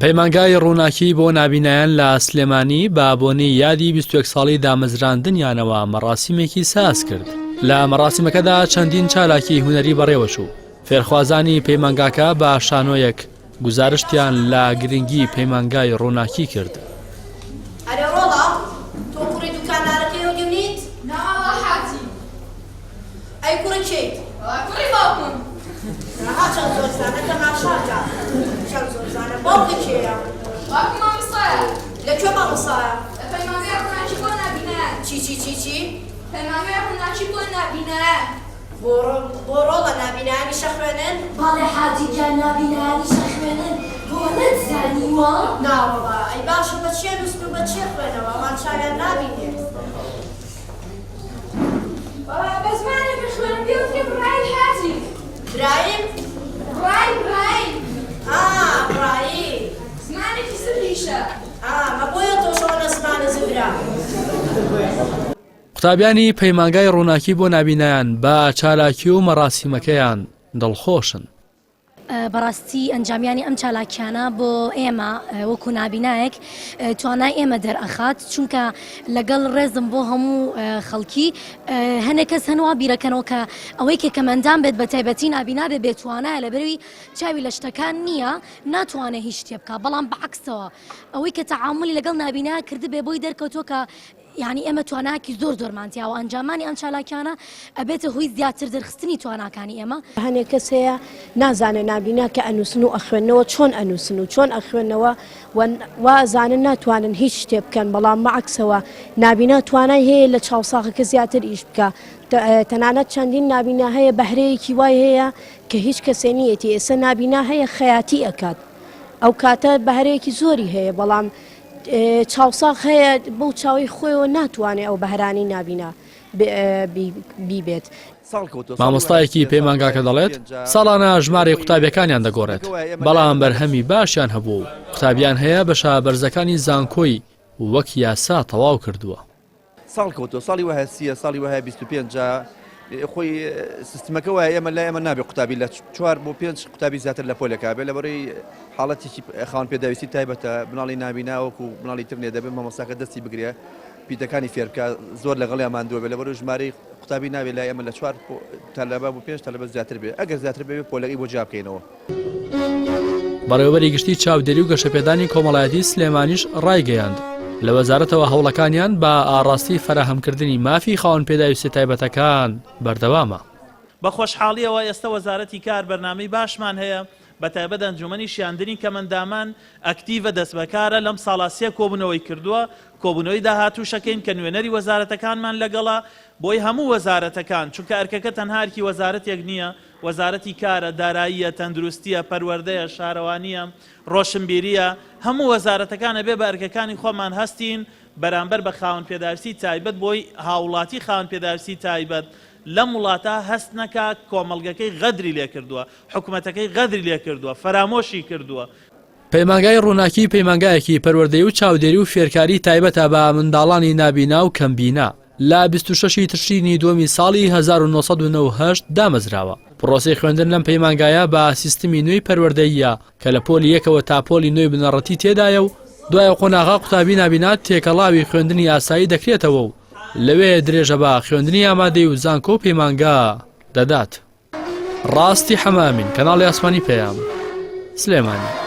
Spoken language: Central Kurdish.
پەیمانگای ڕووناکی بۆ نابینایان لە سلێمانی بە بۆنەی یادی 21 ساڵی دامەزراندنیانەوە مەراسیمێکی ساز کرد. لە مەراسیمەکەدا چەندین چالاکی هونەری بەڕێوەچوو. فێرخوازانی پەیمانگاکە بە شانۆیەک گزارشتیان لە گرنگی پەیمانگای ڕووناکی کرد. ئەرێ ڕۆڵە تۆ کوڕی دوکانارەکەی و دیونیت؟ ناوە حاجی. ئەی کوڕی کێیت؟ کوڕی باوکم. ها چەند زۆر زانەکە ناشاکە. چەند زۆر زانە باوکی کێیە؟ باوکم مامۆستایە. لەکوێ مامۆستایە؟ لە پەیمانگای ڕووناکی بۆ نابینایان. چی؟ پەیمانگای ڕووناکی بۆ نابینایان. بۆ ڕۆڵە نابینایانیشە خوێنن؟ باڵێ حاجی گیان نابینایانیشە خوێنن بۆ نەتزانیوە؟ ناوەڵا ئەی باشە بە چێ نووسن و بە چێ خوێنەوە ئەوان چاویان نابینێت. بە زمانێکی خوێنم پێوتری ڕای حاجی. برایم؟ ڕای. ڕایی. زمانێکی سریشە. مە بۆیە تۆشەوە لە زمانە زبرا. قوتابیانی پەیمانگای ڕووناکی بۆ نابینایان بە چالاکی و مەراسیمەکەیان دڵخۆشن. بەڕاستی ئەنجامیانی ئەم چالاکیانە بۆ ئێمە وەکو نابینایەک توانای ئێمە دەرئەخات چونکە لەگەڵ ڕێزم بۆ هەموو خەڵکی هەنێک کەس هەنووا بیرەکەنەوە کە ئەوەی کە کەمەندان بێت بە تایبەتی نابینا بێت توانایە لەبەروی چاوی لە شتەکان نییە ناتوانێت هیچ شتێ بکە بەڵام بەعکسەوە ئەوەی کە تەعاملی لەگەڵ نابینا کردبێ بۆی دەرکەوتووە کە یعنی ئێمە تواناکی زۆرمانتیاوە ئەنجامانی ئەم چالاکیانە ئەبێتە هۆی زیاتر دەرخستنی تواناکانی ئێمە. هەنێک کەس هەیە نازانێ نابینا کە ئەنووسن و ئەخوێنەوە چۆن ئەنووسن و چۆن ئەخوێنەوە وازانن ناتوانن هیچ شتێ بکەن بەڵام مەعکسەوە نابینا توانای هەیە لە چاوساخەکە زیاتر ئیش بکە. تەنانەت چەندین نابینا هەیە بەهرەیەکی وای هەیە کە هیچ کەسێ نیەتی ئێستا نابینا هەیە خەیاتی ئەکات ئەو کاتە بەهرەیەکی زۆری هەیە بەڵام چاوساخ هەیە بەو چاوی خۆیەوە ناتوانێت ئەو بەهرانی نابینا بیبێت. مامۆستایەکی پەیمانگاکە دەڵێت ساڵانە ژمارەی قوتابیەکانیان دەگۆڕێت بەڵام بەرهەمی باشیان هەبوو و قوتابیان هەیە بە شابەرزەکانی زانکۆی وەک یاسا تەواو کردووە. ساڵی وهە سیە ساڵی وهە 25 خۆی سیستمەکە وایە ئێمە لا ئێمە نابێت قوتابی لە 4 بۆ 5 قوتابی زیاتر لە پۆلەکە بێت لەبەرەوەی حاڵەتێکی خاوەن پێداویستی تایبەتە بناڵی نابیناوەکو بناڵی تر نێ دەبێت مامۆستاکە دەستی بگرێ پیتەکانی فێرکە زۆر لەگەڵیان ماندووە بێت لەبەرەوەی ژمارەی قوتابی نابێت لا ئێمە لە 4 تەلەبە بۆ 5 تەلەبە زیاتر بێت ئەگەر زیاتر بێت پۆلەکەی بۆ جا بکەینەوە. بەڕێوەبەری گشتی چاودێری و گەشەپێدانی کۆمەڵایەتی سلێمانیش ڕایگەیاند لە وەزارەتەوە هەوڵەکانیان بە ئاڕاستی فراهەمکردنی مافی خاوەن پێداویستی تایبەتەکان بەردەوامە. بە خۆشحاڵیەوە ئێستا وەزارەتی کار بەرنامەی باشمان هەیە بە تایبەت ئەنجومەنی شیاندنی کەمەندامان ئەکتیڤە دەست بەکارە لەم ساڵاسیە کۆبوونەوەی کردووە کۆبوونەوەی داهاتووشەکەین کە نوێنەری وەزارەتەکانمان لەگەڵا بۆی هەموو وەزارەتەکان چونکە ئەرکەکە تەنهارکی وەزارەتێک نییە وەزارەتی کارە داراییە تەندروستیە پەروەردەیە شارەوانیە ڕۆشنبیریە هەموو وەزارەتەکانە بێ بە ئەرکەکانی خۆمان هەستین بەرامبەر بە خاوەن پێداویستی تایبەت بۆی هاوڵاتی خاوەن پێداویستی تایبەت لەم وڵاتە هەست نەکا کۆمەڵگەکەی غەدری لێ کردووە حکوومەتەکەی غەدری لێ کردووە فەرامۆشی کردووە. پەیمانگای ڕووناکی پەیمانگایەکی پەروەردەی و چاودێری و فێرکاری تایبەتە بە منداڵانی نابینا و کەمبینا لە 26 تشرینی دووەمی ساڵی 1998 دامەزراوە. پرۆسەی خوێندن لەم پەیمانگایە بە سیستمی نوێی پەروەردەییە کە لە پۆلی یەکەوە تا پۆلی نوێی بنەڕەتی تێدایە و دوای قۆناغا قوتابی نابینا تێکەڵاوی خوێندنی یاسایی دەکرێتەوە و لەوێ درێژە بە خوێندنی ئامادەی و زانکۆ و پەیمانگا دەدات. ڕاستی حەمامین کەناڵی ئاسمانی پەیام سلێمانی.